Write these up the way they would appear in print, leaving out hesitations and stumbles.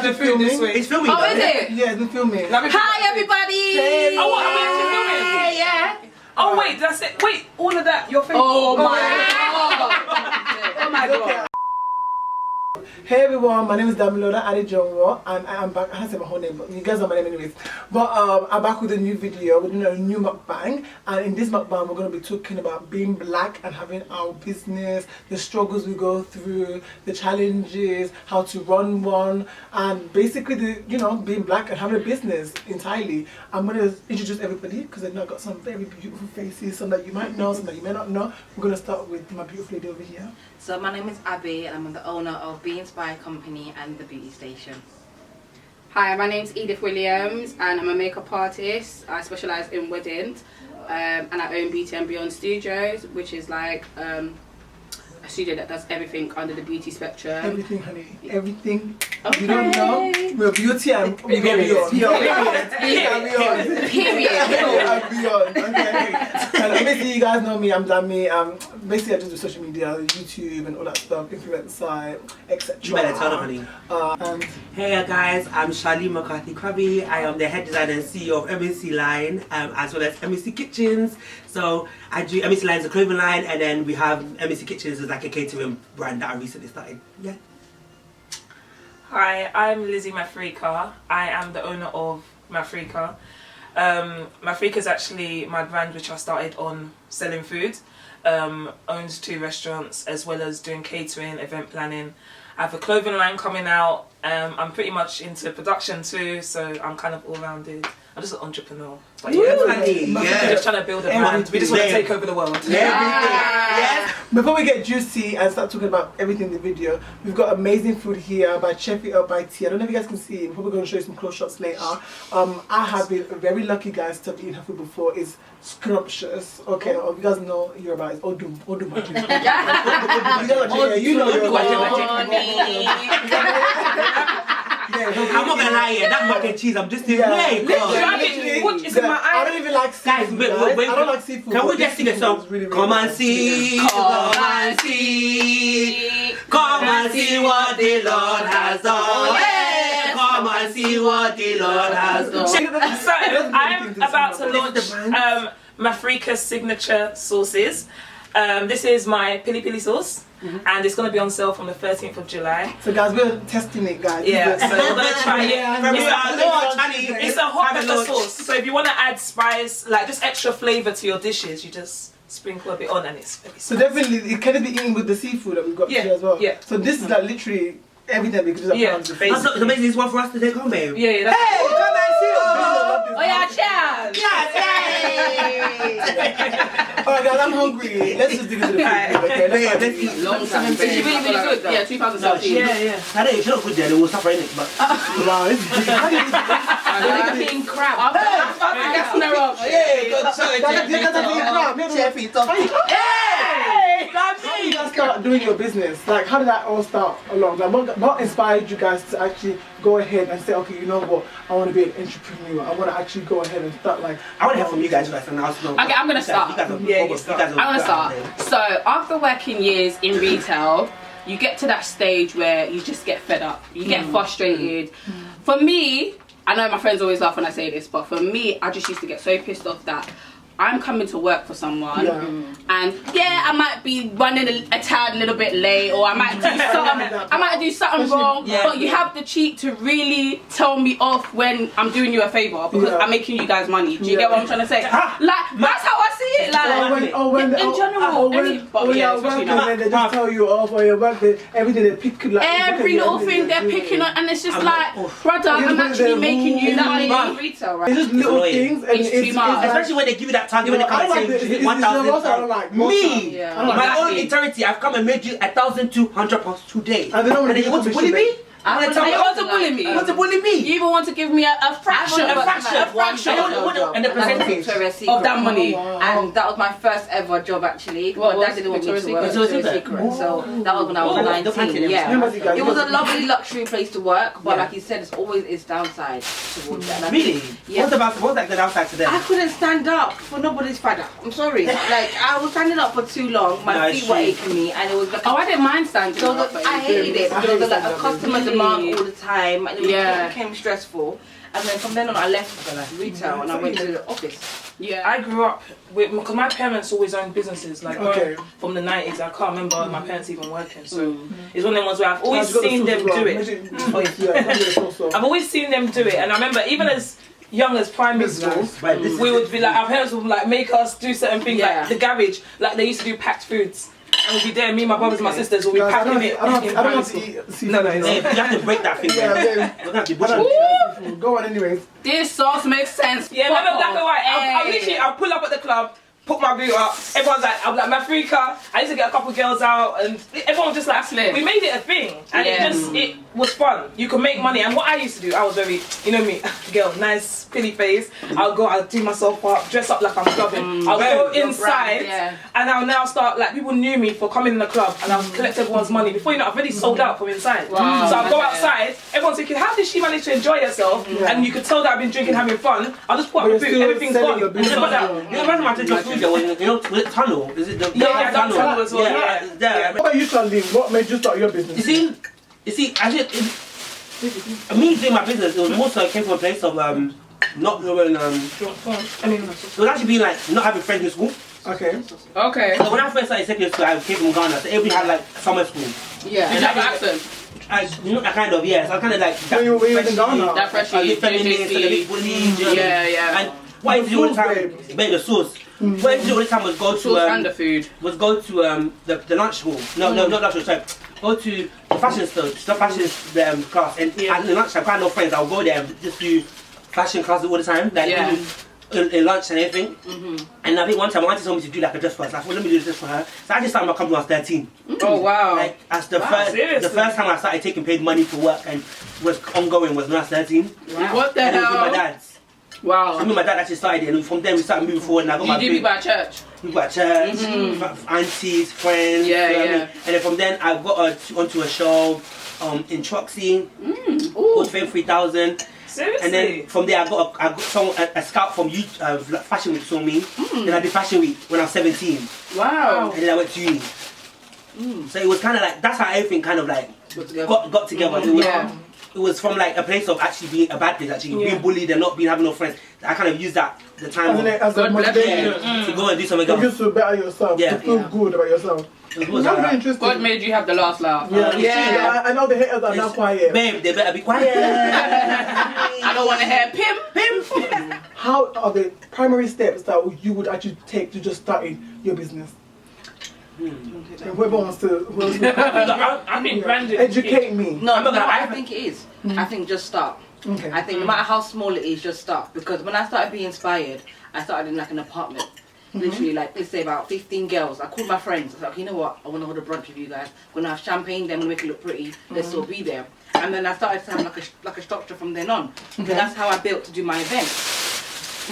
It's filming. It's filming. Oh, is it? Yeah, it's been filming. Hi, everybody. Hey. Oh, what? Are we actually filming? Yeah. Oh, wait, that's it. Wait, all of that, your face. Oh my god. Oh my god. Hey everyone, my name is Damilola, Adejonwo, and I am back. I can't say my whole name, but you guys know my name anyways. But I'm back with a new video. We're doing a new mukbang, and in this mukbang, we're going to be talking about being black and having our business, the struggles we go through, the challenges, how to run one, and basically the being black and having a business entirely. I'm going to introduce everybody because I know I've got some very beautiful faces, some that you might know, some that you may not know. We're going to start with my beautiful lady over here. So my name is Abby, and I'm the owner of Be Inspired Company and the Beauty Station. Hi, my name's Edith Williams, and I'm a makeup artist. I specialise in weddings, and I own Beauty and Beyond Studios, which is like a studio that does everything under the beauty spectrum. Everything, honey. Everything. Okay. You don't know? We're beauty and beyond. Period. And beyond. Okay. And obviously, you guys know me. I'm Dami. Basically, I just do social media, YouTube, and all that stuff, influencer, etc. You better tell them, honey. Hey guys, I'm Charlene McCarthy-Krabby. I am the head designer and CEO of MSC Line, as well as MSC Kitchens. So I do MSC Line is a clothing line, and then we have MSC Kitchens as like a catering brand that I recently started. Yeah. Hi, I'm Lizzy Mafrika. I am the owner of Mafrika. Mafrika is actually my brand which I started on selling food. Owns 2 restaurants as well as doing catering, event planning. I have a clothing line coming out. I'm pretty much into production too, so I'm kind of all-rounded. I'm just an entrepreneur. But yeah, we're just trying to build a brand. We just want to take over the world. Yes. Before we get juicy and start talking about everything in the video, we've got amazing food here by Chef It Up by T. I don't know if you guys can see. I'm probably going to show you some close shots later. I have been very lucky, guys, to have eaten her food before. It's scrumptious. Okay, you guys know you're about it. Odum. You know you're about I'm not gonna lie here, that mac and cheese, I'm just in way. I don't even like seafood. Guys, I don't like seafood. Can we just sing a song? Really, really come and see, come and see, come and see what the Lord has done. Yeah. Come and see what the Lord has done. So I'm about to launch Mafrika's signature sauces. This is my pili pili sauce. And it's going to be on sale from the 13th of July. So guys, we're testing it, guys. Yeah, so we're going to try it. It's a hot pepper sauce. So if you want to add spice, like just extra flavour to your dishes, you just sprinkle a bit on and it's very so definitely, it can be eaten with the seafood that we've got here as well. Yeah. So this is like literally everything we could just have the face. It's amazing, this one for us to take home, babe. Yeah, that's hey, come and see. Oh yeah, cheers! Alright guys, I'm hungry. Let's just dig into the food. Okay, let's eat. Long time. It's really, really good though. Yeah, 2017. Yeah. I know it's not good there, we'll stop right next, but... Wow, this is good. How do you eat? Being crab. After gassing her up. Chef It Up. How did you guys start doing your business? Like, how did that all start along? Like, what inspired you guys to actually go ahead and say, okay, you know what, I want to be an entrepreneur. I want to actually go ahead and start like... I want to hear from you guys first and I'll know. Okay, I'm going to start. I'm going to start. So, after working years in retail, you get to that stage where you just get fed up. You get frustrated. For me, I know my friends always laugh when I say this, but for me, I just used to get so pissed off that I'm coming to work for someone, and yeah, I might be running a tad a little bit late, or I might do something wrong. But you have the cheek to really tell me off when I'm doing you a favour because I'm making you guys money. Do you get what I'm trying to say? Like that's how I see it. Like in general, when they just tell you off, or your work, everything they pick like every little thing they're picking on, and it's just like, brother, I'm actually making you money in retail, right? It's just little things, and it's too much. Especially when they give you that target when they come and say 1,000. Me, my own eternity, I've come and made you 1,200 pounds today. And then you want to bully me? You want to bully me? You want to bully me? You even want to give me a fraction of and the percentage of that money. And that was my first ever job actually. Well, Dad didn't want me to work. Victoria's Secret. So that was when I was 19. Yeah. It was a lovely luxury place to work, but like you said, it's always its downside towards that. Really? What's like the downside to them? I couldn't stand up for nobody's father. I'm sorry. Like I was standing up for too long. My feet were aching me, and it was like I didn't mind standing up. I hated it because there was like a customer demand all the time, and it became stressful. And then from then on, I left for like retail, and I went to the office. Yeah, I grew up with, because my parents always owned businesses, like from the 90s. I can't remember my parents even working, so it's one of them ones where I've always seen them do it. I've always seen them do it, and I remember even as young as primary school, we would be like, our parents would like make us do certain things, like the garage, like they used to do packed foods. And we'll be there, me, my brothers, my sisters will be packing it. I don't have to eat. No, you have to break that thing. Go on anyways. This sauce makes sense. Yeah, remember black and white. I'll pull up at the club, put my boot up. Everyone's like, I'm like, my freaker. I used to get a couple girls out, and everyone was just like, we made it a thing, and it was fun. You could make money, and what I used to do, I was very, you know me, girl, nice pretty face. I'll do myself up, dress up like I'm clubbing. I'll go inside, and I'll now start, like, people knew me for coming in the club, and I'll collect everyone's money. Before you know, I've already sold out from inside. Wow. So I'll go outside, everyone's thinking, how did she manage to enjoy herself? And you could tell that I've been drinking, having fun. I'll just put up a boot, everything's gone. You imagine I take your food, you know, with tunnel? Is it the tunnel as well? Yeah. What about you, Charlene? What made you start your business? You see, me doing my business, it was more so I came from a place of not knowing. It was actually being like not having friends in school. Okay. So when I first started secondary school, I came from Ghana, so everybody had like summer school. Yeah. Did you have an accent? You know, kind of, yeah. So I kind of like that. When you were in Ghana? That freshie, yeah. And what I used to do all the time, the sauce. What I used to do all the time was go to and the food. Was go to the lunch hall. No, not lunch hall. Sorry. Go to the fashion store, fashion class, and at the lunch, I've got no friends. I'll go there and just do fashion classes all the time, like in lunch and everything. And I think one time my auntie told me to do like a dress for her. So I thought, let me do this for her. So I just started my company when I was 13. Oh wow! Like as the first time I started taking paid money for work and was ongoing was when I was 13. Wow. What the hell? It was with my dad's. Wow. So me and my dad actually started it, and from then we started moving forward. And I got my people at church. People at church, aunties, friends. Yeah, you know what I mean? And then from then I got onto a show in Troxy called Fame 3000. Seriously? And then from there I got a scout from Fashion Week saw me. Then I did Fashion Week when I was 17. Wow. And then I went to uni. So it was kind of like, that's how everything kind of like got together. It was from like a place of actually being a bad place, actually being bullied and not having no friends. I kind of used that the time as a motivation to go and do something else. Just to better yourself, to feel good about yourself. That's very interesting. God made you have the last laugh. I know the haters are not quiet. Babe, they better be quiet. I don't want to hear pimp. How are the primary steps that you would actually take to just starting your business? Whoever wants to I mean, branding. Educate me. No, I think it is. I think just start. Okay. I think no matter how small it is, just start. Because when I started being inspired, I started in like an apartment. Literally, like, let's say about 15 girls. I called my friends. I was like, you know what? I want to hold a brunch with you guys. We're going to have champagne, then we'll make it look pretty. Let's all be there. And then I started to have like a structure from then on. So that's how I built to do my events.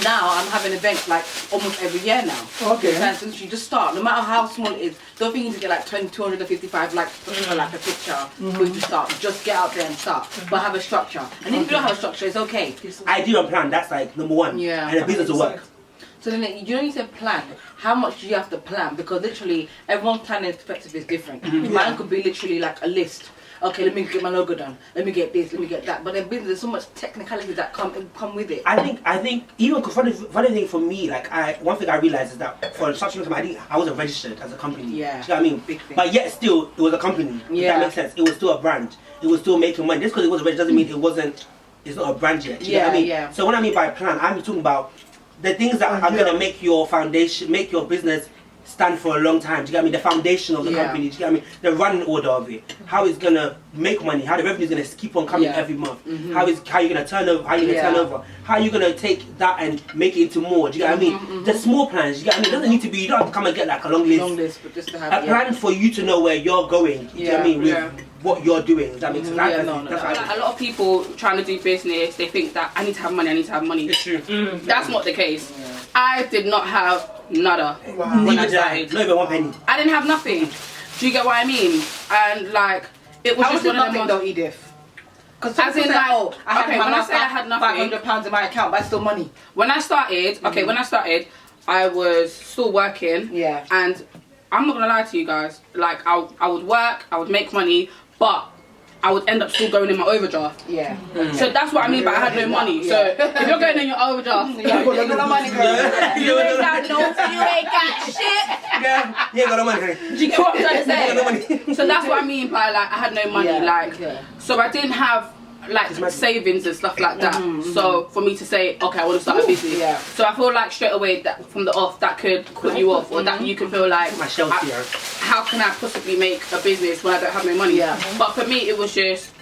Now I'm having events like almost every year now. Okay. And since you just start, no matter how small it is, don't think you need to get like 255 likes for like a picture for you to start. Just get out there and start. But have a structure. And if you don't have a structure, it's okay. Idea and plan, that's like number one. Yeah. And the business will work. So then you don't need to plan. How much do you have to plan? Because literally everyone's planning perspective is different. Mine could be literally like a list. Okay, let me get my logo done. Let me get this. Let me get that. But then there's so much technicality that come with it. I think even funny thing for me, like one thing I realized is that for such a long time I wasn't registered as a company. Yeah. Do you know what I mean? Big thing. But yet still it was a company. If that makes sense. It was still a brand. It was still making money. Just because it wasn't registered doesn't mean it wasn't. It's not a brand yet. Do you know what I mean? Yeah. So when I mean by plan, I'm talking about the things that are gonna make your foundation, make your business stand for a long time. Do you get me? The foundation of the company. Do you get me? The running order of it. How it's gonna make money. How the revenue is gonna keep on coming every month. How you're gonna turn over. How you gonna turn over. How you gonna take that and make it into more. Do you get what I mean? The small plans. Do you get what I mean? It doesn't need to be. You don't have to come and get like a long list. But just to have a plan for you to know where you're going. Do you get what I mean? With what you're doing. Does that make sense? A lot of people trying to do business, they think that I need to have money. I need to have money. It's true. That's not the case. I did not have nada when I started. Not even one penny. I didn't have nothing. Do you get what I mean? And like, it was just one of them. Though, Edith? Because as in like, okay, when I say I had nothing, £500 in my account, but still money. When I started, I was still working. Yeah. And I'm not gonna lie to you guys. Like, I would work, I would make money, but I would end up still going in my overdraft. Yeah. So that's what I mean by I had no money. So if you're going in your overdraft, You ain't got no money, girl. you ain't got shit. Yeah, you ain't got no money. Do you get what I'm trying to say? So that's what I mean by like I had no money. So I didn't have like savings and stuff like that. So for me to say, okay, I want to start a business. So I feel like straight away that from the off that could put you off, or that you can feel like, how can I possibly make a business when I don't have no money? But for me, it was just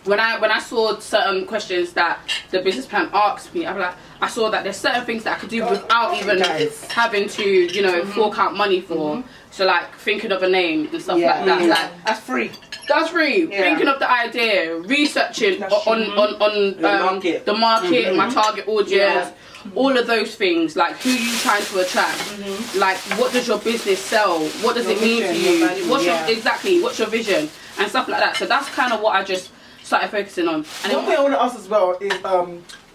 when I saw certain questions that the business plan asked me, I saw that there's certain things that I could do without even having to, you know, fork out money for. So like thinking of a name and stuff like that. Like, that's free. That's free. Thinking of the idea, researching on the market, my target audience, all of those things. Like who you trying to attract. Like what does your business sell? What does it mean to you? What's your vision and stuff like that. So that's kind of what I just started focusing on. And one thing I want to ask as well is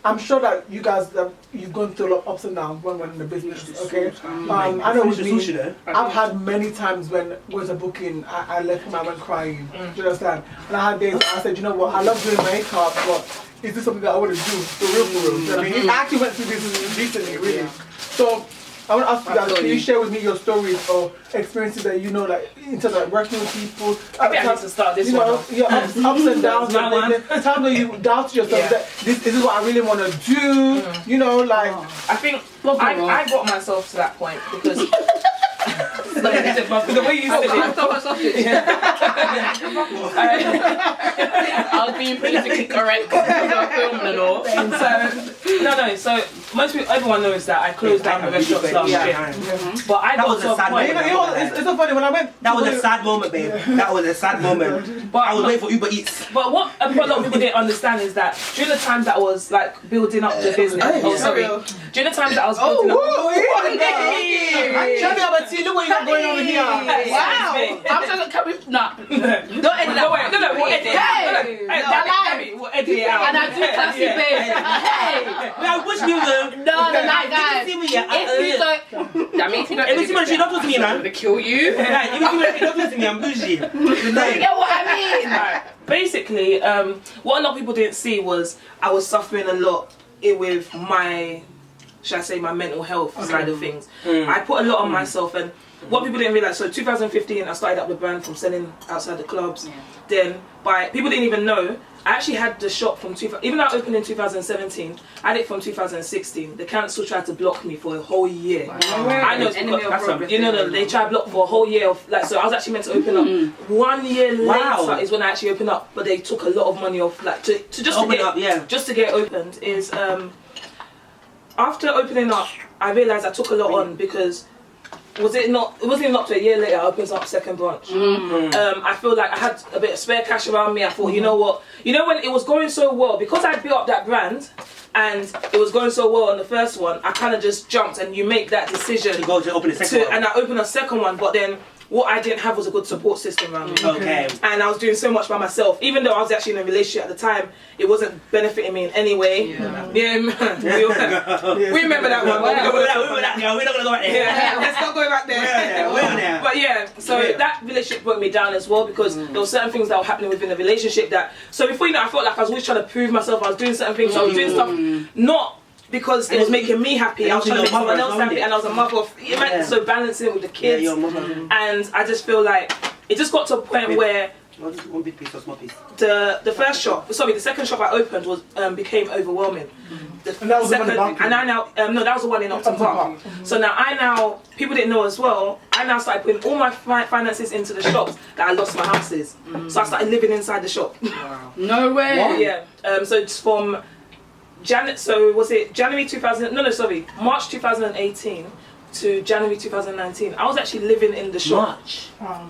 I'm sure that you guys you've gone through a lot of ups and downs when we're in the business. Okay, I know with me, I've had many times when was a booking, I left home, I went crying. Do you understand? And I had days I said, you know what, I love doing makeup, but is this something that I want to do for real? You know what I mean? I actually went through this recently, really. So I want to ask you guys, can you share with me your stories or experiences that you know, like in terms of like, working with people? I think I need to start this one off. Your ups and downs, times where you doubt yourself that this is what I really want to do. You know, like I think I got myself to that point because the way you said it. I was being politically correct because I'm filming and all. So most people, everyone knows that I closed down the restaurant last year. But I got to a point. It's so funny when I went. That was a sad moment, babe. That was a sad moment. But I was waiting for Uber Eats. But what a lot of people didn't understand is that during the times that I was like building up the business. During the times that I was building up. Look what you got going on here. Wow. I'm just coming. Nah. Don't edit that. No, we'll edit it out. We'll edit it out. And I do classy, babe. Hey. Now, which music? No, guys. If you don't. That means you don't. Every time she don't talk to me, man. I'm gonna kill you. Every time she don't talk to me, I'm bougie. You get what I mean? Basically, what a lot of people didn't see was I was suffering a lot with my, should I say, my mental health side of things. I put a lot on myself, and what people didn't realize, so 2015 I started up the brand from selling outside the clubs. Then people didn't even know, I actually had the shop from even though I opened in 2017, I had it from 2016. The council tried to block me for a whole year. I know, they tried to block for a whole year of so I was actually meant to open up 1 year later is when I actually opened up, but they took a lot of money off just to get opened. Is after opening up, I realised I took a lot on because it wasn't even up to a year later I opened up second branch. I feel like I had a bit of spare cash around me. I thought, you know what, when it was going so well, because I built up that brand and it was going so well on the first one, I kind of just jumped, and you make that decision to go to open the second one. And I opened a second one, but then what I didn't have was a good support system around me. Okay. And I was doing so much by myself. Even though I was actually in a relationship at the time, it wasn't benefiting me in any way. We remember that one. We're not going to go back there. Let's not go back there. We're there. But so that relationship broke me down as well, because there were certain things that were happening within the relationship so before you know, I felt like I was always trying to prove myself. I was doing certain things. I was doing stuff not because it was making me happy. I was trying to make someone else happy, and I was a mother of so balancing it with the kids. And I just feel like it just got to a point where one big piece or small piece. The second shop I opened was became overwhelming. And that was the one in Bangkok. And I now that was the one in Upton Park. So now people didn't know as well. I now started putting all my finances into the shops that I lost my houses. So I started living inside the shop. Wow. No way. What? Yeah. So it's from March 2018 to January 2019. I was actually living in the shop.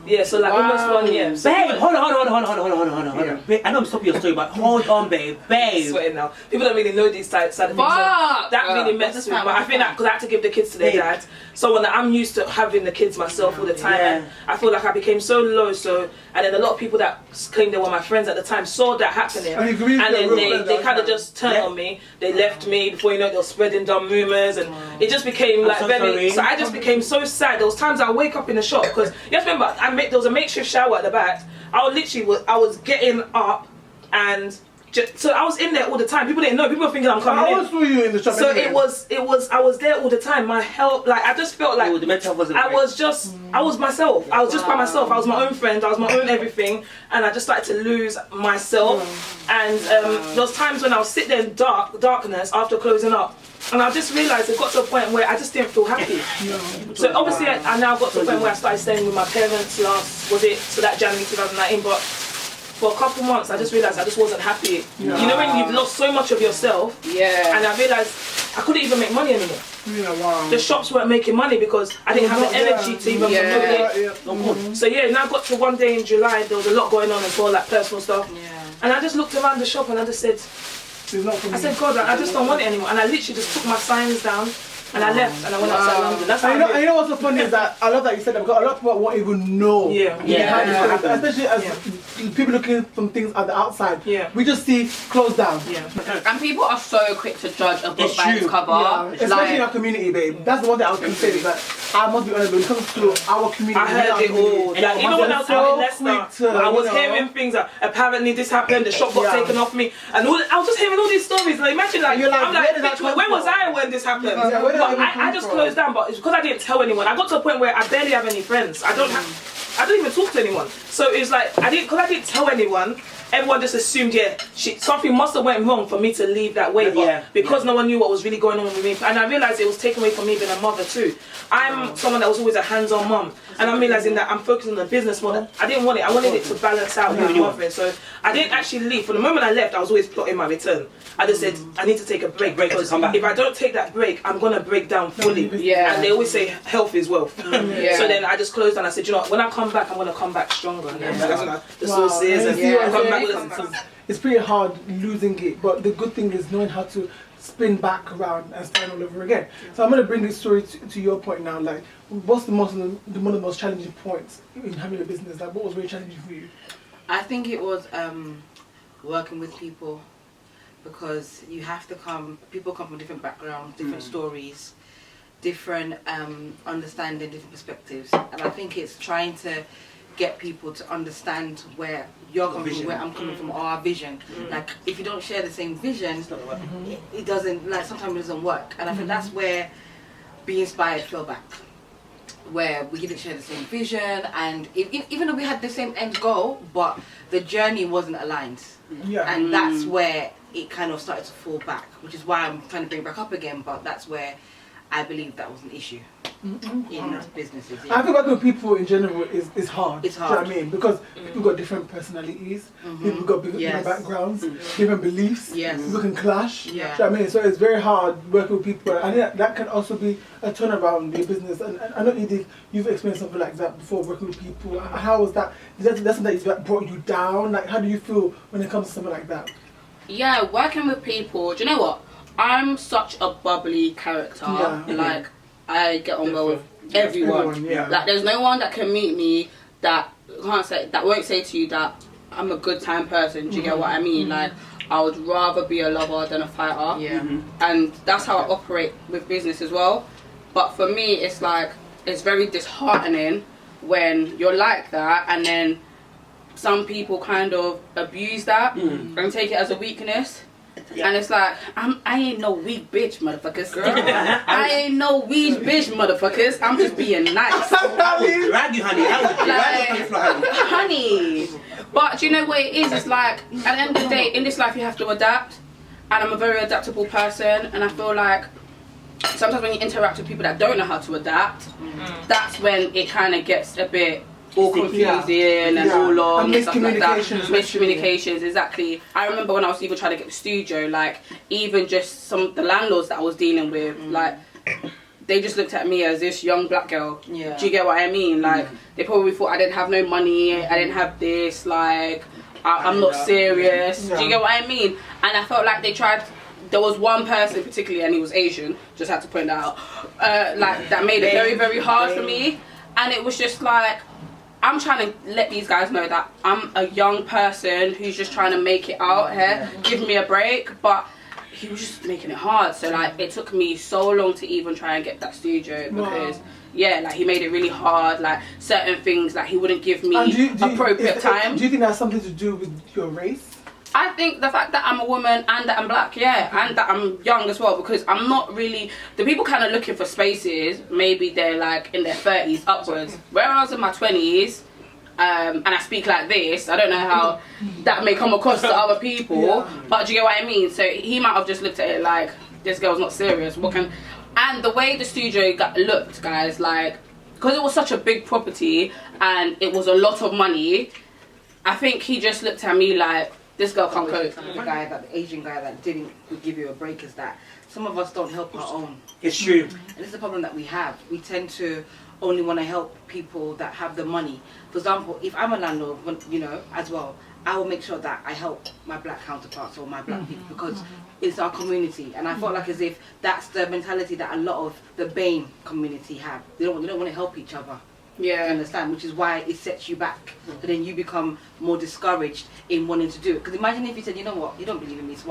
Yeah, so like almost 1 year. So babe, hold on. Babe, I know I'm stopping your story, but hold on, babe. I'm sweating now. People don't really know these side of things. So that really messes with me. But I think that because I had to give the kids to their dad, so when I'm used to having the kids myself all the time, and I feel like I became so low. And then a lot of people that claimed they were my friends at the time saw that happening, and then they kind of just turned on me. They left me. Before you know it, they were spreading dumb rumors, and it just became like very So I just became so sad. There was times I wake up in the shop because you have to remember there was a makeshift shower at the back. I was getting up and. So I was in there all the time. People didn't know. People were thinking I'm coming in. I always saw you in the shop. So anyway. I was there all the time. My health, like I just felt like the mental wasn't I was myself. I was just by myself. I was my own friend. I was my own everything, and I just started to lose myself. And there was times when I would sit there in darkness after closing up, and I just realised it got to a point where I just didn't feel happy. So obviously I now got to a point where I started staying with my parents that January 2019, but. For a couple months, I just realised I just wasn't happy. Yeah. You know when you've lost so much of yourself? Yeah. And I realised I couldn't even make money anymore. Yeah, wow. The shops weren't making money because I didn't have the energy to even promote it. So yeah, now got to one day in July, there was a lot going on as well, like personal stuff. Yeah. And I just looked around the shop and I just said, I said, God, I just don't want it anymore. And I literally just took my signs down. And I left and I went outside London. That's how you know what's so funny is that I love that you said that because a lot of people won't even know. Especially as people looking from things at the outside. Yeah. We just see closed down. Yeah. And people are so quick to judge a book by its cover. Yeah. Especially in our community, babe. That's the one thing I was going to say is that I must be honest when it comes to our community. I heard it all. Like, even when I was out in Leicester, I was hearing things that apparently this happened, the shop got taken off me, and all, I was just hearing all these stories. And imagine like, I'm like, where was I when this happened? But I just closed down, but it's because I didn't tell anyone. I got to a point where I barely have any friends. I don't even talk to anyone. So it's like because I didn't tell anyone. Everyone just assumed, something must have went wrong for me to leave that way. But because no one knew what was really going on with me, and I realised it was taken away from me being a mother too. I'm someone that was always a hands-on mum, and I'm realising that I'm focusing on the business more. I didn't want it. I wanted it to balance out with mothering. So I didn't actually leave. From the moment I left, I was always plotting my return. I just said I need to take a break because if I don't take that break, I'm gonna break down fully. And they always say health is wealth. So then I just closed and I said, you know what, when I come back, I'm gonna come back stronger. And the sources and come back. It's pretty hard losing it, but the good thing is knowing how to spin back around and start all over again. So I'm going to bring this story to your point now. Like, what's one of the most challenging points in having a business? Like, what was really challenging for you? I think it was working with people, because you have to people come from different backgrounds, different stories, different understanding, different perspectives, and I think it's trying to get people to understand where you're coming from, where I'm coming from, our vision. Like, if you don't share the same vision, it doesn't, like, sometimes it doesn't work. And I think that's where Be Inspired fell back, where we didn't share the same vision, and even though we had the same end goal, but the journey wasn't aligned. And that's where it kind of started to fall back, which is why I'm trying to bring it back up again, but that's where I believe that was an issue in businesses. I think working with people in general is hard. It's hard. Do you know what I mean? Because people got different personalities, people got different backgrounds, different beliefs, people can clash. Do you know what I mean? So it's very hard working with people. I think that can also be a turnaround in your business. And I know, Edith, you've experienced something like that before, working with people. How was that? Is that something that brought you down? Like, how do you feel when it comes to something like that? Yeah, working with people, do you know what? I'm such a bubbly character. Like, I get on well with everyone. Like, there's no one that can meet me that won't say to you that I'm a good time person. Do you get what I mean? Like, I would rather be a lover than a fighter. And that's how I operate with business as well. But for me, it's like, it's very disheartening when you're like that, and then some people kind of abuse that and take it as a weakness. And it's like, I ain't no weak bitch, motherfuckers. I ain't no weak bitch, motherfuckers. I'm just being nice. Drag you, honey. Honey. But do you know what it is? It's like, at the end of the day, in this life you have to adapt. And I'm a very adaptable person. And I feel like sometimes when you interact with people that don't know how to adapt, that's when it kind of gets a bit all confusing and all long and stuff like that. Miscommunications, exactly. I remember when I was even trying to get the studio, like, even just the landlords that I was dealing with, like, they just looked at me as this young black girl. Do you get what I mean? Like, they probably thought I didn't have no money, I didn't have this, like, I'm not serious. Do you get what I mean? And I felt like they tried. There was one person particularly, and he was Asian, just had to point that out, like, that made it very, very hard for me. And it was just like, I'm trying to let these guys know that I'm a young person who's just trying to make it out here. Give me a break. But he was just making it hard. So like it took me so long to even try and get that studio because yeah, like he made it really hard. Like certain things, like he wouldn't give me appropriate time. Do you think that has something to do with your race? I think the fact that I'm a woman and that I'm black, and that I'm young as well, because I'm not really, the people kind of looking for spaces, maybe they're like in their 30s upwards. Where I was in my 20s, and I speak like this, I don't know how that may come across to other people, but do you get what I mean? So he might have just looked at it like, this girl's not serious. And the way the studio looked, guys, like, because it was such a big property and it was a lot of money, I think he just looked at me like, this girl can't cope. The Asian guy that would give you a break is that some of us don't help our own. It's true. And this is the problem that we have. We tend to only want to help people that have the money. For example, if I'm a landlord, you know, as well, I will make sure that I help my black counterparts or my black people because it's our community. And I felt like as if that's the mentality that a lot of the BAME community have. They don't want to help each other. Yeah. You understand? Which is why it sets you back. So then you become more discouraged in wanting to do it. Because imagine if you said, you know what, you don't believe in me, so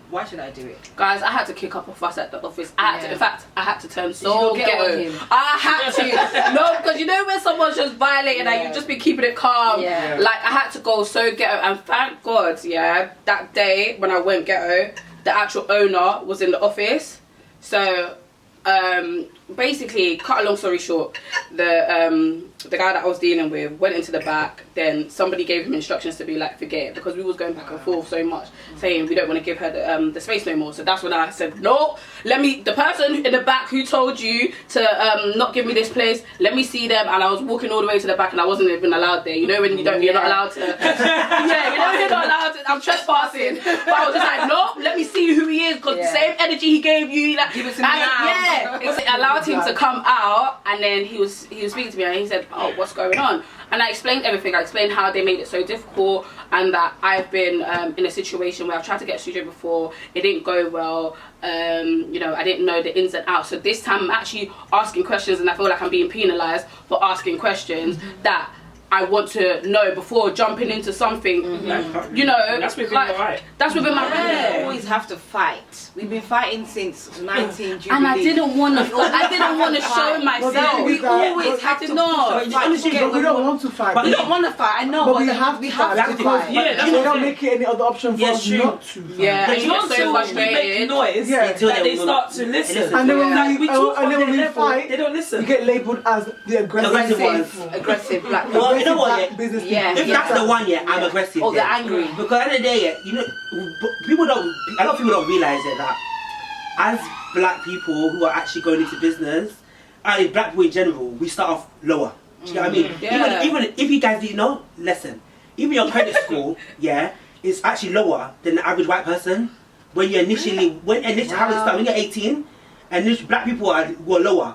why should I do it? Guys, I had to kick up a fuss at the office. In fact, I had to turn so ghetto. I had to. No, because you know when someone's just violating and you've just been keeping it calm. Yeah. Like, I had to go so ghetto. And thank God, that day when I went ghetto, the actual owner was in the office. So, basically, cut a long story short, the guy that I was dealing with went into the back. Then somebody gave him instructions to be like, forget it, because we was going back and forth so much, saying we don't want to give her the space no more. So that's when I said, no, the person in the back who told you to not give me this place, let me see them. And I was walking all the way to the back, and I wasn't even allowed there. You know when you're not allowed to. Yeah, you know you're not allowed to. I'm trespassing, but I was just like, no, let me see who he is, because the same energy he gave you, like, give it to me now. Yeah, it allowed him to come out, and then he was speaking to me, and he said, oh, what's going on? And I explained everything. I explained how they made it so difficult, and that I've been in a situation where I've tried to get a studio before, it didn't go well. You know, I didn't know the ins and outs. So this time I'm actually asking questions, and I feel like I'm being penalised for asking questions that I want to know before jumping into something. You know, that's within your right. That's within my right. We always have to fight. We've been fighting since 19 Jubilee. And I didn't want to show myself. We always have to But honestly, but we don't want to fight. But we don't want to fight. I know. But we have to fight because yeah, they don't make it any other option for us not to. Yeah, it's not so frustrated. Noise until they start to listen. And then when we fight, they don't listen. You get labelled as the aggressive black. Well, you know what? Business if that's the one, I'm aggressive. Oh, they're angry. Because at the end of the day, you know, a lot of people don't realise it, that as black people who are actually going into business, and black people in general, we start off lower. Do you know what I mean? Yeah. Even if you guys didn't know, listen. Even your credit score, is actually lower than the average white person. When you initially, how it started, when you're 18, and black people were lower.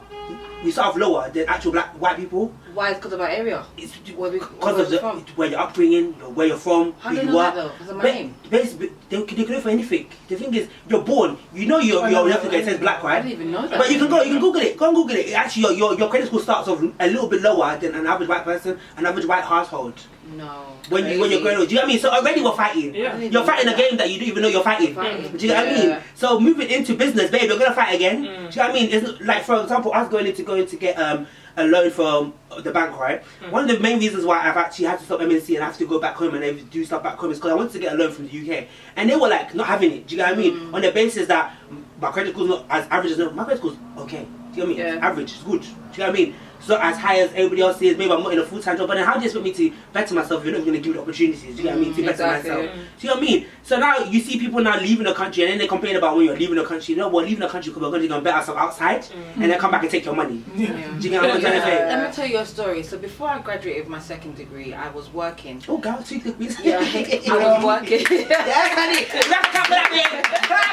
We start off lower than actual white people. Why? It's because of our area. It's because of where you're upbringing, where you're from, who you are. Because of my name. Basically, they can look for anything. The thing is, you're born. You know you're left it says black, right? I didn't even know that. But you can Google it. Go and Google it. Actually, your credit score starts off a little bit lower than an average white person, an average white household. No. When you're growing up, do you know what I mean? So already we're fighting. Yeah. You're fighting a game that you don't even know you're fighting. Do you know what I mean? So moving into business, babe, you're gonna fight again. Do you know what I mean? It's like, for example, I was going to get a loan from the bank, right? One of the main reasons why I've actually had to stop MNC and I have to go back home and do stuff back home is because I wanted to get a loan from the UK, and they were like not having it. Do you know what I mean? On the basis that my credit score's not as average as my credit score's okay. Do you know what I mean? It's average, it's good. Do you know what I mean? It's not as high as everybody else is. Maybe I'm not in a full-time job, but then how do you expect me to better myself if you're not going to give me the opportunities? Do you know what I mean? To better myself. Do you know what I mean? So now you see people now leaving the country, and then they complain about when you're leaving the country. You know, we're leaving the country because we're going to go and better ourselves outside, and then come back and take your money. Do you know what I'm trying to say? Let me tell you a story. So before I graduated with my second degree, I was working. Oh, girl, 2 degrees. Yeah, I was working. Yes, honey. Clap,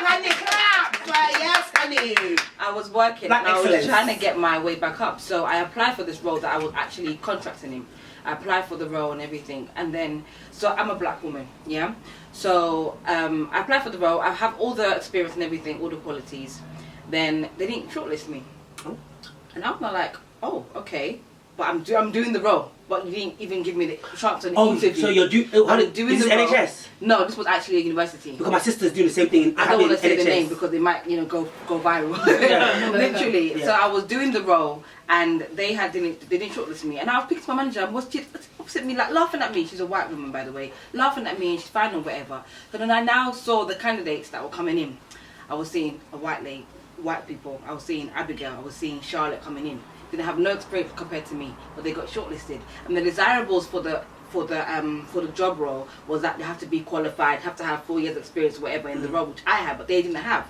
honey. Clap. Yes, honey. I was working. Black and I was excellence. trying to get my way back up. So I applied for this role that I was actually contracting him. I applied for the role and everything, and then so I'm a black woman, yeah. So I applied for the role. I have all the experience and everything, all the qualities. Then they didn't shortlist me, and I'm not like, oh, okay, but I'm doing the role. but you didn't even give me the chance to Oh, interview. so you're doing doing this the role. NHS? No, this was actually a university. Because my sister's doing the same thing. I don't want to say the NHS. name because they might, go viral. Literally. Yeah. So I was doing the role, and they didn't shortlist me, and I was speaking to my manager, and she opposite me, like laughing at me. She's a white woman, by the way, laughing at me, and she's fine or whatever. So then I now saw the candidates that were coming in. I was seeing a white people. I was seeing Abigail. I was seeing Charlotte coming in. Didn't have no experience compared to me, but they got shortlisted. And the desirables for the job role was that they have to be qualified, have to have 4 years experience, whatever, in the role, which I had, but they didn't have.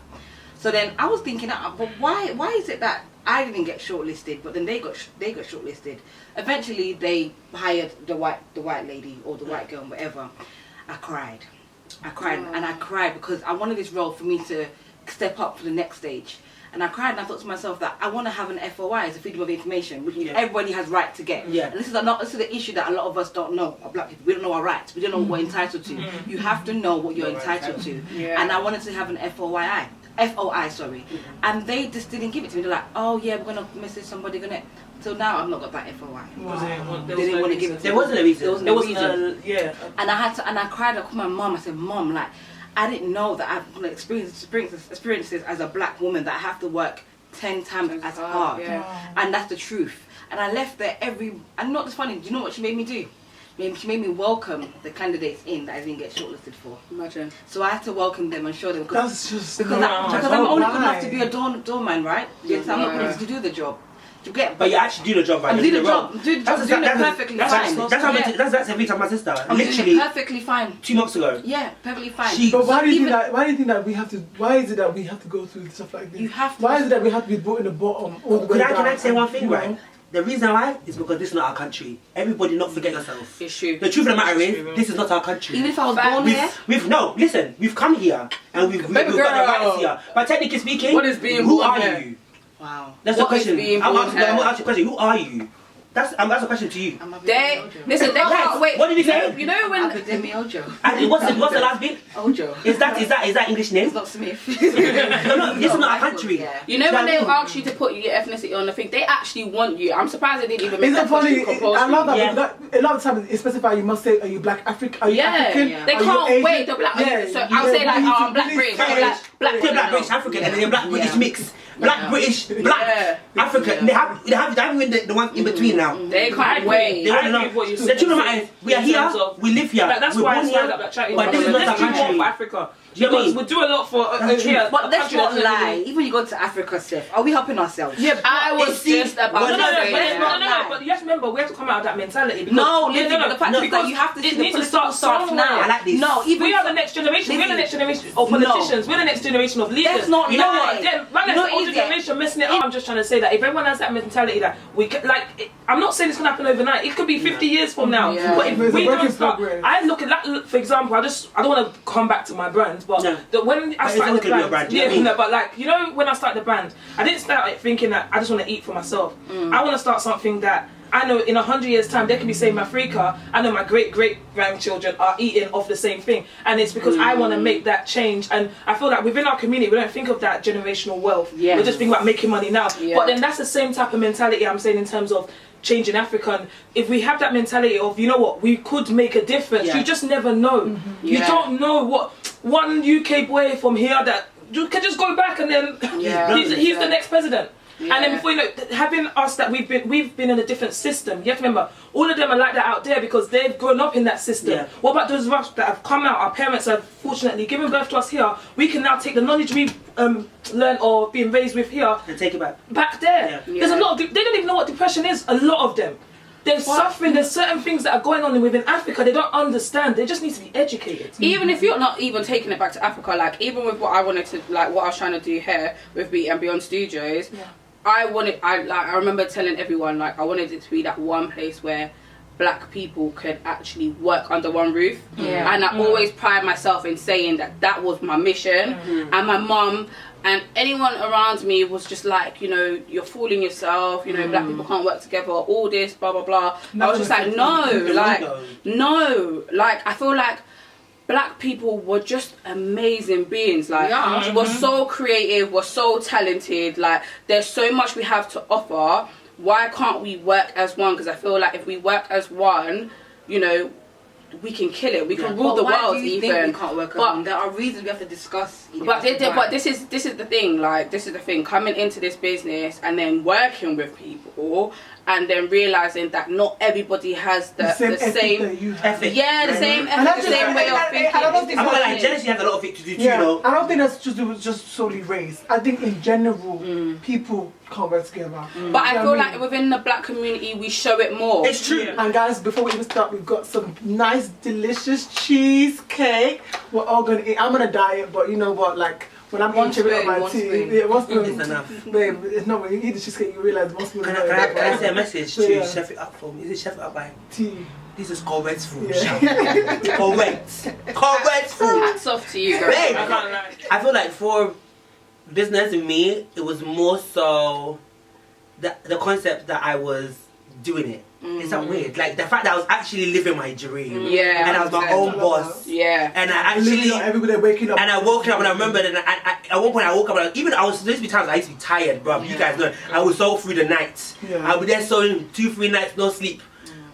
So then I was thinking, but why is it that I didn't get shortlisted, but then they got shortlisted? Eventually, they hired the white lady or the white girl, whatever. I cried, and I cried because I wanted this role for me to step up for the next stage. And I cried, and I thought to myself that I want to have an FOI, as a freedom of information, which everybody has right to get. Yeah. And this is the issue that a lot of us don't know. Black people, we don't know our rights. We don't know what we're entitled to. You have to know what you're entitled to. Yeah. And I wanted to have an FOI, sorry. And they just didn't give it to me. They're like, oh yeah, we're gonna message somebody, Till now, I've not got that FOI. They didn't want to give it to me. There wasn't a reason. There wasn't a reason. And I cried. I called my mum. I said, Mum, like, I didn't know that I've gonna experiences as a black woman that I have to work 10 times as hard. Yeah. And that's the truth. And I left there and not just funny, do you know what she made me do? She made me welcome the candidates in that I didn't get shortlisted for. Imagine. So I had to welcome them and show them That's just because I'm only good enough to be a doorman, right? Yes, I'm not good enough to do the job. You get, But you actually do the job, right? I'm You doing do the job. I'm doing it perfectly fine. That's every time my sister. I'm doing Literally, it perfectly fine. 2 months ago. Yeah, perfectly fine. But why do you even- think that? Why do you think that we have to? Why is it that we have to go through stuff like this? You have to. Why is it that we have to be brought in the bottom all the way down? Can I say one thing, You know? right? The reason why is because this is not our country. Everybody not forget yourself. It's true. The truth of the matter is, this is not our country. Even if I was born here, We've come here and we've got the rights here. But technically speaking, What is being who born are here? you? wow. That's the What is question. being I'm born asking here? you a question. Who are you? That's a question to you. I'm a bit They Ojo. listen. They can't wait. What did he say? You know when Ojo. And what's the last bit? Ojo. Is that English name? It's not Smith. No, this is not our country. Yeah. You know when they Charlene. ask you to put your ethnicity on the thing, they actually want you. I'm surprised they didn't even make Isn't that it funny? question compulsory. I love that. Yeah. Because a lot of times, it's specified. You must say, "Are you black African? Are you African? yeah. They Are you can't Asian?" wait. They'll be like, so I'll say like, oh, I'm black British, black British African, and then black British mix. Black British, black African. They have the ones in between now. They can't wait. They want to I know. agree with what you The said. truth of the matter is, we are In here, terms of- we live here. Like, that's we're why I born stand here, up that chatting. but this is not Let's our do more country. for Africa. Do you know what I Because mean? we do a lot for That's here. true. But a let's country not that's lie. really- Even you go to Africa, Steph, are we helping ourselves? Yeah, I was just about No, to No, say but that. but you have to remember, we have to come out of that mentality. Because, No, Lizzy, but the fact is that because you have to see it the needs to political start stance now. somewhere. I like this. No, even We are the next generation. We're the next generation of politicians. We're the next generation of leaders. Let's not You know lie. what? Man, that's You know the older easy. generation messing it up. I'm just trying to say that if everyone has that mentality that we can, I'm not saying it's gonna happen overnight. It could be 50 years from now. Yeah. But if It's a we work don't in start, progress. I look at that. For example, I don't want to come back to my brand, but No. when I It's started always the gonna be a brand, brand, you know what I mean? but like when I started the brand, I didn't start thinking that I just want to eat for myself. I want to start something that I know in 100 years' time they could be saying Africa. I know my great grandchildren are eating off the same thing, and it's because I want to make that change. And I feel like within our community, we don't think of that generational wealth. Yeah. We just think about making money now. Yeah. But then that's the same type of mentality I'm saying in terms of changing Africa. And if we have that mentality of, you know what, we could make a difference. Yeah. You just never know. You Yeah. don't know what one UK boy from here that you can just go back and then Yeah. he's the next president. Yeah. And then before you know, having us that we've been in a different system. You have to remember, all of them are like that out there because they've grown up in that system. Yeah. What about those of us that have come out? Our parents have fortunately given birth to us here. We can now take the knowledge we've learned or been raised with here And take it back there. Yeah. There's a lot of they don't even know what depression is. A lot of them. They're suffering. There's certain things that are going on within Africa. They don't understand. They just need to be educated. Even if you're not even taking it back to Africa, like even with what I wanted to, like what I was trying to do here with Beat and Beyond Studios, I remember telling everyone like I wanted it to be that one place where black people could actually work under one roof. Yeah. And I always pride myself in saying that was my mission. And my mum and anyone around me was just like, you know, you're fooling yourself, you know, black people can't work together, all this, blah, blah, blah. I was just like, no, like, I feel like black people were just amazing beings. Like, we're so creative, we're so talented, like, there's so much we have to offer. why can't we work as one? Because I feel like if we work as one, you know, we can kill it. We can rule the world. Do you even think we can't work as one? There are reasons we have to discuss. But this is the thing. Like, this is the thing. Coming into this business and then working with people and then realizing that not everybody has the same ethic. Yeah, the same ethic, the same way of thinking. I feel like jealousy has a lot of it to do too, you know. I don't think that's just solely race. I think in general, people can't work together. But I feel like within the black community, we show it more. It's true. And guys, before we even start, we've got some nice, delicious cheesecake. We're all gonna eat. I'm on a diet, but you know what? Like, when I'm eating it on my tea, one spoon is enough. Babe, it's not when you eat the cheesecake, you realize one spoon is not Can enough. I say a message to Chef It Up for me? Is it Chef It Up by? Tea. This is correct food. Yeah. Correct food. Hats off to you, girl. Babe, I feel like for business and me, it was more so the concept that I was doing it. It's that weird? Like the fact that I was actually living my dream. Yeah. And I was my own boss. Yeah. And I actually everybody waking up. and I woke up and I remember that at one point I woke up and there used to be times I used to be tired, bro. You guys know. I was so through the night. Yeah. I would be there sewing 2-3 nights, no sleep.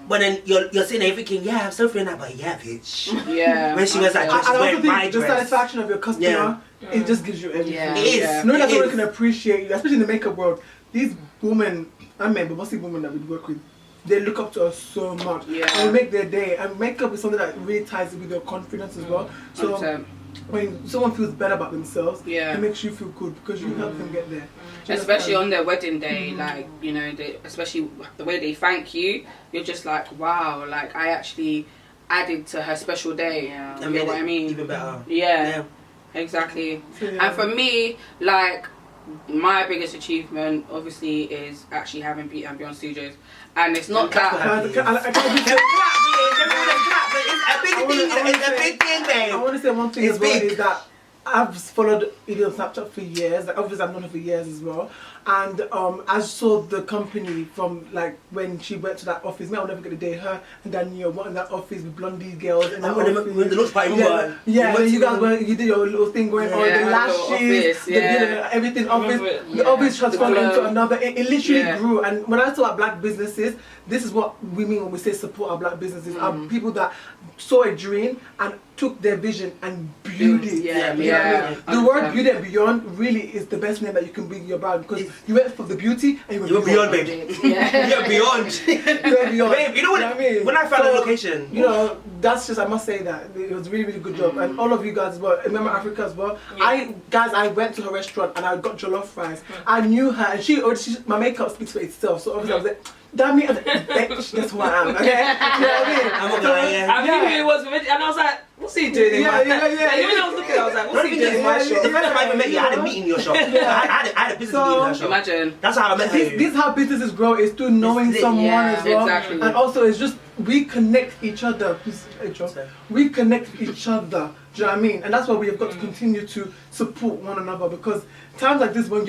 But then you're sitting there thinking, yeah, I'm so free now, but yeah, bitch. Yeah. When she was like, I she's also wearing my think the dress. satisfaction of your customer, it just gives you everything. Yeah. It is. Yeah. Knowing that It someone is. can appreciate you, especially in the makeup world, these women, I mean, but mostly women that we work with, they look up to us so much. Yeah. And we make their day. And makeup is something that really ties with your confidence as well. So 100%. when someone feels better about themselves, Yeah. it makes you feel good because you help them get there. Do you Especially understand? on their wedding day, like, you know, especially the way they thank you, you're just like, wow, like I actually added to her special day. Yeah. You know what I mean? Even better. Yeah, exactly. So, yeah. And for me, like, my biggest achievement obviously is actually having Pete and Beyond Studios. And it's not Can I that. do It's a big thing, I babe. want to say one thing It's as well big. is that I've followed Edith on Snapchat for years. Like, obviously, I've known her for years as well. And I saw the company from like when she went to that office. I'll never get a day. Her and Danielle went in that office with blondie girls in that When office. the launch party, You guys were, you did your little thing going on, Yeah, the her little lashes, office, yeah. everything office. Remember, The office transformed The glow. into another. It literally Yeah. grew. And when I talk about black businesses, this is what we mean when we say support our black businesses. Are people that saw a dream and took their vision and built it. Yeah, You know what I mean? yeah. The word beauty and beyond really is the best name that you can bring your brand because you went for the beauty and You were beyond, babe. Yeah. You're beyond. You went beyond. Babe, you know what? I mean? When I found the So, location, you know, that's just, I must say that it was a really, really good job. And all of you guys as well, remember Africa as well. I went to her restaurant and I got jollof rice. I knew her and she my makeup speaks for itself. So obviously I was like, damn it, bitch, that's who I am. Okay? You know what I mean? I'm not gonna lie, yeah. I knew who it was, and I was like, what's he doing in my Yeah. Even when I was looking, I was like, what's he doing in my shop? The first time I even met you, I had a meeting in your shop. I had a business meeting in her shop. Imagine. That's how I met This you. is how businesses grow, is through knowing someone yeah, as well. exactly. And also it's just, we connect each other. Please, hey, Joe. We connect each other. Do you know what I mean? And that's why we have got to continue to support one another because times like this when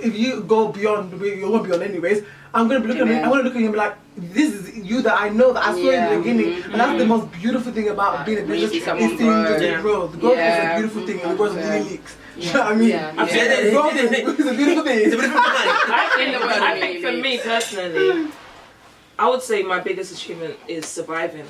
if you go beyond, you won't be on anyways, I'm gonna be looking at you, I wanna look at you and be like, this is you that I know that I saw in the beginning. And that's the most beautiful thing about being a business, see is someone seeing grow. the growth. The growth is Yeah. a beautiful thing and the growth really leaks. Do you know Yeah. what I mean? Yeah. The growth is a beautiful thing. It's a beautiful thing. I think for me personally, I would say my biggest achievement is surviving.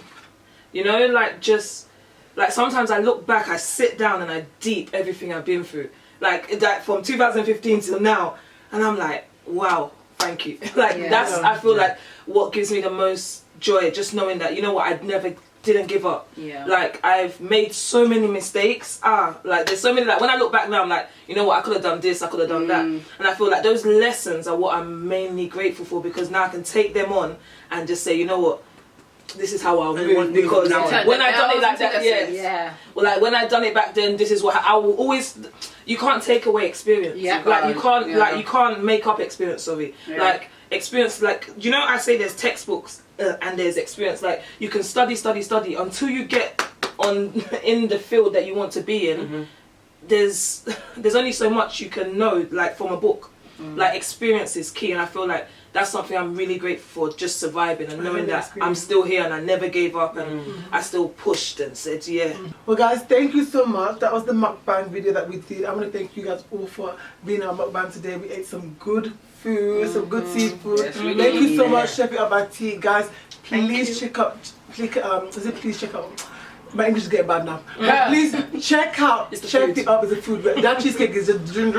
You know, like sometimes I look back, I sit down and I deep everything I've been through. Like that from 2015 till now, and I'm like, wow, thank you. I feel like what gives me the most joy, just knowing that, you know what, I didn't give up. Yeah. Like I've made so many mistakes. Like there's so many, like when I look back now I'm like, you know what, I could have done this, I could have done that. And I feel like those lessons are what I'm mainly grateful for because now I can take them on and just say, you know what, this is how I'll move because when I done it like that, Yeah. well, like when I done it back then, this is what I will always. You can't take away experience. Yeah. Like you can't, Yeah. like you can't make up experience. Sorry. Yeah. Like experience, like you know, I say there's textbooks and there's experience. Like you can study until you get on in the field that you want to be in. There's only so much you can know, like from a book. Like experience is key, and I feel like that's something I'm really grateful for, just surviving and knowing that I'm still here and I never gave up and I still pushed and said, yeah. Well guys, thank you so much. That was the mukbang video that we did. I want to thank you guys all for being on our mukbang today. We ate some good food, some good seafood. Yes, we thank you so did. much, Chef It Up by T. Guys, please check out, please check out. My English is getting bad now. But please check out Chef It Up is a food. That cheesecake is just the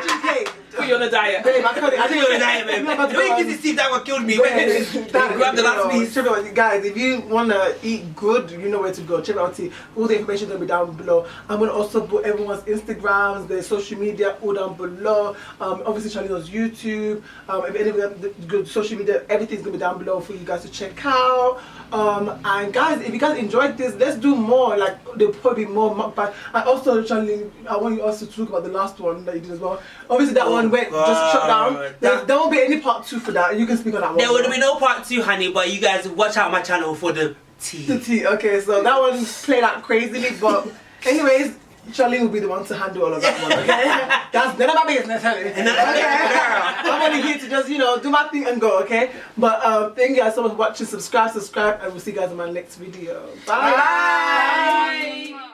cheesecake. Put you on a diet. Babe, I can't. I think You're on a diet, babe. Don't you see that one killed me? Grab the last piece. Guys, if you want to eat good, you know where to go. Check out Tea. All the information will be down below. I'm going to also put everyone's Instagrams, their social media all down below. Obviously, Charlene's YouTube. If any of the good social media, everything's going to be down below for you guys to check out. And guys, if you guys enjoyed this, let's do more. Like, there'll probably be more mukbang. And also, Charlene, I want you also to talk about the last one that you did as well. Obviously, that one went just shut down. There won't be any part 2 for that. You can speak on that one. There will be no part 2, honey, but you guys watch out my channel for the tea. The tea. Okay, so that one played out crazily, but anyways, Charlene will be the one to handle all of that one, okay? That's none of my business, honey. Okay? I'm only here to just, you know, do my thing and go, okay? But thank you guys so much for watching. Subscribe, and we'll see you guys in my next video. Bye! Bye.